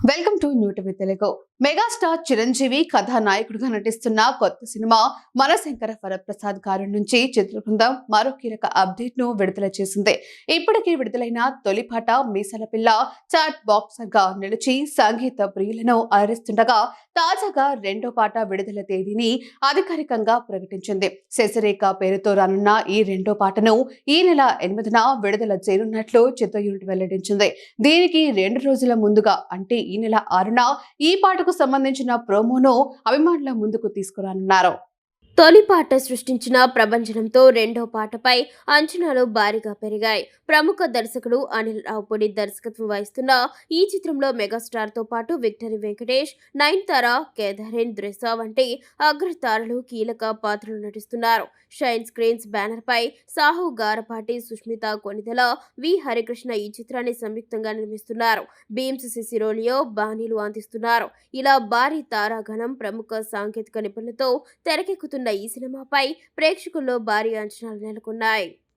Welcome to new TV Telugu. Megastar Chiranjeevi కథానాయకుడిగా నటిస్తున్న కొత్త సినిమా మనశంకర వరప్రసాద్ గారి నుంచి చిత్ర బృందం మరో కీలక అప్డేట్ ను విడుదల చేసింది. ఇప్పటికే విడుదలైన తొలిపాట మీసాల పిల్ల చాట్ బాక్సర్ గా నిలిచి సంగీత ప్రియులను అలరిస్తుండగా, తాజాగా రెండో పాట విడుదల తేదీని అధికారికంగా ప్రకటించింది. శశిరేఖ పేరుతో రానున్న ఈ రెండో పాటను ఈ నెల 8న విడుదల చేయనున్నట్లు చిత్ర యూనిట్ వెల్లడించింది. దీనికి 2 రోజుల ముందుగా అంటే ఈ నెల 6న ఈ పాటకు సంబంధించిన ప్రోమోను అభిమానుల ముందుకు తీసుకురానున్నారు. తొలి పాట సృష్టించిన ప్రభంజనంతో రెండో పాటపై అంచనాలు భారీగా పెరిగాయి. ప్రముఖ దర్శకుడు అనిల్ రావుపూడి దర్శకత్వం వహిస్తున్న ఈ చిత్రంలో మెగాస్టార్తో పాటు విక్టరీ వెంకటేష్, నయనతార, కేదారేన్, త్రిష వంటి అగ్రతారలు కీలక పాత్రలు నటిస్తున్నారు. షైన్ స్క్రీన్స్ బ్యానర్ పై సాహు గారపాటి, సుష్మిత కొనిదెల, వి హరికృష్ణ ఈ చిత్రాన్ని సంయుక్తంగా నిర్మిస్తున్నారు. బీమ్స్ సిసిరోలియో బాణీలు అందిస్తున్నారు. ఇలా భారీ తారాగణం ప్రముఖ సాంకేతిక నిపుణులతో తెరకెక్కుతున్న ఈ సినిమాపై ప్రేక్షకుల్లో భారీ అంచనాలు నెలకొన్నాయి.